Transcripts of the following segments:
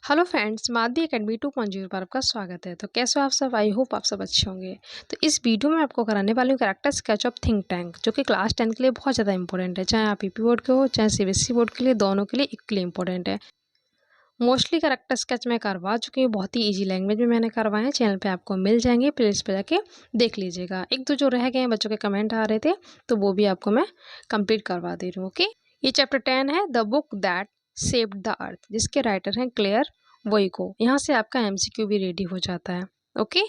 Hello friends, मादी academy 2.0 पर आपका स्वागत है। तो कैसे हो आप सब? आई होप आप सब अच्छे होंगे। तो इस वीडियो में आपको कराने वाली हूँ character sketch of think tank, जो कि क्लास 10 के लिए बहुत ज़्यादा इंपॉर्टेंट है। चाहे आप यूपी बोर्ड के हो, चाहे सीबीएसई बोर्ड के लिए, दोनों के लिए इक्वली इंपॉर्टेंट है। मोस्टली कैरेक्टर स्केच मैं करवा चुकी हूँ, बहुत ही ईजी लैंग्वेज में मैंने करवाए हैं। चैनल पर आपको मिल जाएंगे, प्लेलिस्ट पर जाके देख लीजिएगा। एक दो जो रह गए हैं, बच्चों के कमेंट आ रहे थे, तो वो भी आपको मैं कंप्लीट करवा दे रही हूँ। ओके, ये चैप्टर 10 है, the book that saved the earth, जिसके राइटर हैं क्लेयर वही को। यहाँ से आपका एमसीक्यू भी रेडी हो जाता है। ओके,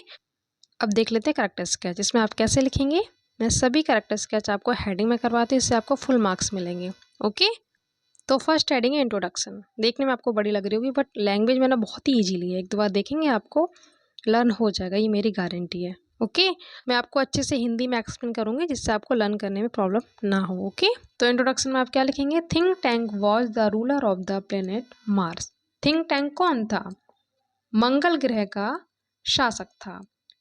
अब देख लेते हैं कैरेक्टर स्केच। इसमें आप कैसे लिखेंगे, मैं सभी कैरेक्टर स्केच आपको हेडिंग में करवाती हूँ, इससे आपको फुल मार्क्स मिलेंगे। ओके, तो फर्स्ट हेडिंग है इंट्रोडक्शन। देखने में आपको बड़ी लग रही होगी, बट लैंग्वेज मैंने बहुत ही ईजी ली है। एक दो बार देखेंगे आपको लर्न हो जाएगा, ये मेरी गारंटी है। ओके, मैं आपको अच्छे से हिंदी में एक्सप्लेन करूंगी, जिससे आपको लर्न करने में प्रॉब्लम ना हो। ओके, तो इंट्रोडक्शन में आप क्या लिखेंगे? Think tank was the ruler of the planet Mars. Think tank कौन था? मंगल ग्रह का शासक था।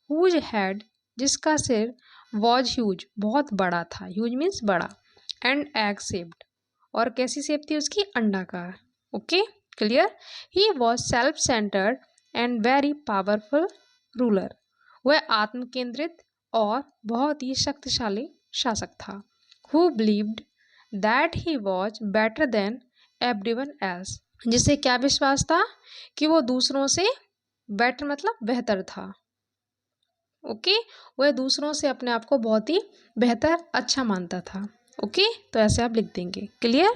हुज हेड, जिसका सिर, वॉज ह्यूज, बहुत बड़ा था। ह्यूज मीन्स बड़ा। एंड एग शेप्ड, और कैसी शेप थी उसकी? अंडाकार। Okay, clear. He was self centred and very powerful ruler. वह आत्म केंद्रित और बहुत ही शक्तिशाली शासक था। Who believed that he was better than everyone else, जिसे क्या विश्वास था? कि वो दूसरों से बेटर मतलब बेहतर था। ओके, वह दूसरों से अपने आप को बहुत ही बेहतर, अच्छा मानता था। ओके, तो ऐसे आप लिख देंगे। क्लियर।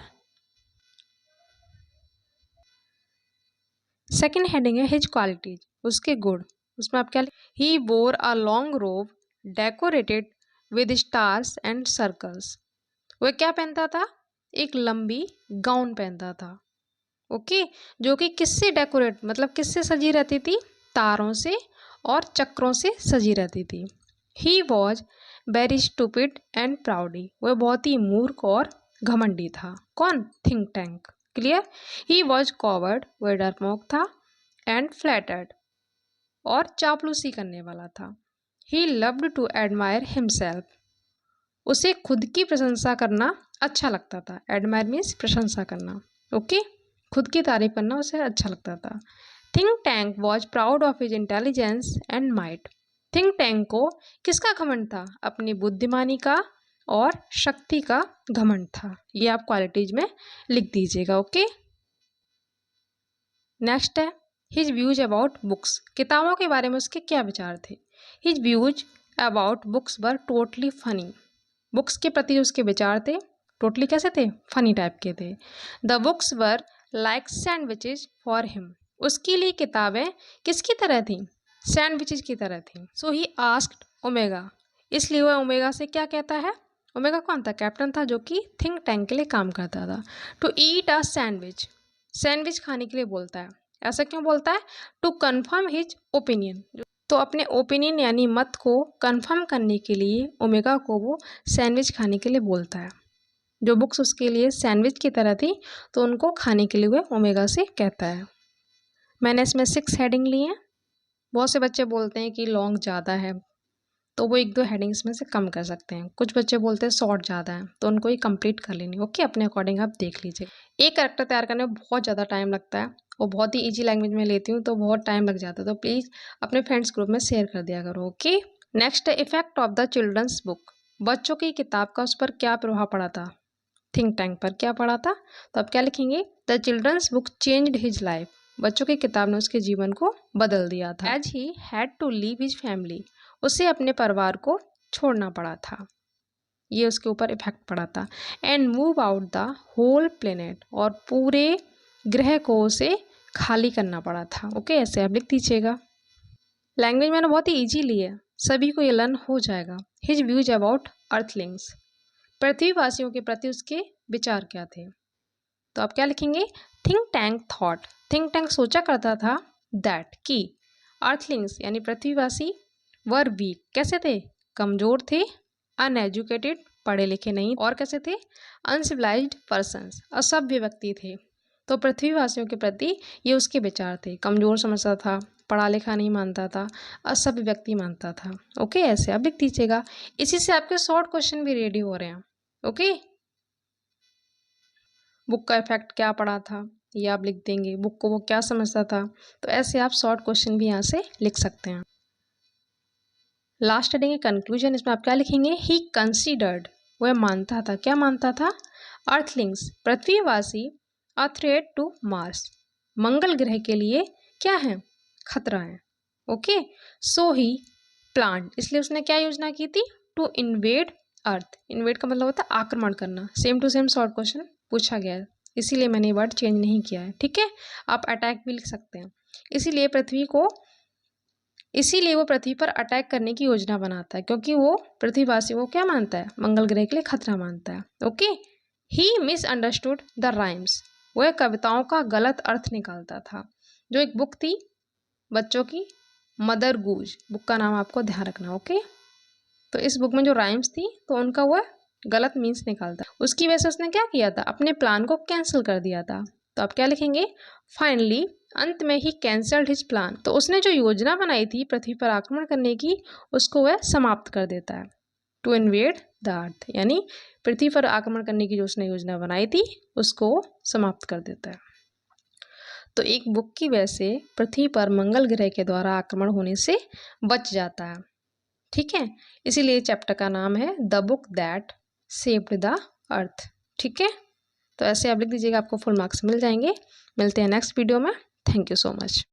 सेकंड हेडिंग है हिज क्वालिटीज, उसके गुण। उसमें आप क्या? ही बोर अ लॉन्ग रोब decorated with stars and circles. वह क्या पहनता था? एक लंबी गाउन पहनता था। ओके, जो कि किससे डेकोरेट मतलब किससे सजी रहती थी? तारों से और चक्रों से सजी रहती थी। He was very stupid and proudy, वह बहुत ही मूर्ख और घमंडी था। कौन? Think tank. Clear. He was coward, वह डरपोक था। एंड फ्लैटर्ड, और चापलूसी करने वाला था। He loved to admire himself, उसे खुद की प्रशंसा करना अच्छा लगता था। एडमायर मीन्स प्रशंसा करना। ओके, खुद की तारीफ करना उसे अच्छा लगता था। Think tank was proud of his intelligence and might. Think tank को किसका घमंड था? अपनी बुद्धिमानी का और शक्ति का घमंड था। ये आप क्वालिटीज में लिख दीजिएगा। ओके, नेक्स्ट है हिज व्यूज अबाउट बुक्स। किताबों के बारे में उसके क्या विचार थे? His views about books were totally funny, books के प्रति उसके विचार थे टोटली कैसे थे? फनी टाइप के थे। The books were like sandwiches for him, उसके लिए किताबें किसकी तरह थी? सैंडविचेज की तरह थी। सो ही आस्क्ड ओमेगा, इसलिए वह ओमेगा से क्या कहता है? ओमेगा कौन था? कैप्टन था, जो कि थिंक टैंक के लिए काम करता था। To eat a sandwich, sandwich खाने के लिए बोलता है। ऐसा क्यों बोलता है? टू कन्फर्म हिज ओपिनियन, तो अपने ओपिनियन यानी मत को कंफर्म करने के लिए ओमेगा को वो सैंडविच खाने के लिए बोलता है। जो बुक्स उसके लिए सैंडविच की तरह थी, तो उनको खाने के लिए वह ओमेगा से कहता है। मैंने इसमें 6 हेडिंग ली हैं। बहुत से बच्चे बोलते हैं कि लॉन्ग ज़्यादा है, तो वो एक दो हेडिंग्स में से कम कर सकते हैं। कुछ बच्चे बोलते हैं शॉर्ट ज़्यादा है, तो उनको ही कंप्लीट कर लेनी। ओके, अपने अकॉर्डिंग आप देख लीजिए। एक कैरेक्टर तैयार करने में बहुत ज़्यादा टाइम लगता है, और बहुत ही ईजी लैंग्वेज में लेती हूँ तो बहुत टाइम लग जाता है, तो प्लीज़ अपने फ्रेंड्स ग्रुप में शेयर कर दिया करो। ओके, नेक्स्ट है effect of the children's book. बच्चों की किताब का उस पर क्या प्रभाव पड़ा था? थिंक टैंक पर क्या पड़ा था? तो आप क्या लिखेंगे? The children's book changed his life, बच्चों की किताब ने उसके जीवन को बदल दिया था। As he had to leave his family, उसे अपने परिवार को छोड़ना पड़ा था, ये उसके ऊपर इफेक्ट पड़ा था। And move out the whole planet, और पूरे ग्रह को उसे खाली करना पड़ा था। ओके, ऐसे आप लिख दीजिएगा। लैंग्वेज मैंने बहुत ही ईजी ली है, सभी को ये लर्न हो जाएगा। हिज व्यूज अबाउट अर्थलिंग्स, पृथ्वीवासियों के प्रति उसके विचार क्या थे? तो आप क्या लिखेंगे? Think tank thought, think tank सोचा करता था दैट कि अर्थलिंग्स यानी पृथ्वीवासी वर वीक, कैसे थे? कमजोर थे। अनएजुकेटेड, पढ़े लिखे नहीं, और कैसे थे? अनसिविलाइज्ड पर्सन्स, असभ्य व्यक्ति थे। तो पृथ्वीवासियों के प्रति ये उसके विचार थे। कमजोर समझता था, पढ़ा लिखा नहीं मानता था, असभ्य व्यक्ति मानता था। ओके, ऐसे आप लिख दीजिएगा। इसी से आपके शॉर्ट क्वेश्चन भी रेडी हो रहे हैं। ओके, बुक का इफेक्ट क्या पड़ा था? ये आप लिख देंगे। बुक को वो क्या समझता था। तो ऐसे आप शॉर्ट क्वेश्चन भी यहाँ से लिख सकते हैं। लास्ट हेडिंग है कंक्लूजन। इसमें आप क्या लिखेंगे? ही कंसीडर्ड, वह मानता था, क्या मानता था? अर्थलिंग्स, पृथ्वीवासी, अ थ्रेट टू मार्स, मंगल ग्रह के लिए क्या है? खतरा है। ओके, सो ही प्लान, इसलिए उसने क्या योजना की थी? To invade earth. इन्वेड का मतलब होता है आक्रमण करना। Same to same short question पूछा गया है, इसीलिए मैंने ये वर्ड चेंज नहीं किया है। ठीक है, आप अटैक भी लिख सकते हैं। इसीलिए वो पृथ्वी पर अटैक करने की योजना बनाता है, क्योंकि वो पृथ्वीवासी को क्या मानता है? मंगल ग्रह के लिए खतरा मानता है। Okay, he misunderstood the rhymes, वह कविताओं का गलत अर्थ निकालता था। जो एक बुक थी बच्चों की, मदर गूज, बुक का नाम आपको ध्यान रखना। ओके, तो इस बुक में जो राइम्स थी तो उनका वह गलत मीन्स निकालता, उसकी वजह से उसने क्या किया था? अपने प्लान को कैंसिल कर दिया था। तो आप क्या लिखेंगे? फाइनली, अंत में ही कैंसल्ड हिज प्लान, तो उसने जो योजना बनाई थी पृथ्वी पर आक्रमण करने की, उसको वह समाप्त कर देता है। टू इन्वेड द अर्थ, यानी पृथ्वी पर आक्रमण करने की जो उसने योजना बनाई थी उसको समाप्त कर देता है। तो एक बुक की वजह से पृथ्वी पर मंगल ग्रह के द्वारा आक्रमण होने से बच जाता है। ठीक है, इसीलिए चैप्टर का नाम है the book that saved the earth. ठीक है, तो ऐसे आप लिख दीजिएगा, आपको फुल मार्क्स मिल जाएंगे। मिलते हैं नेक्स्ट वीडियो में। Thank you so much.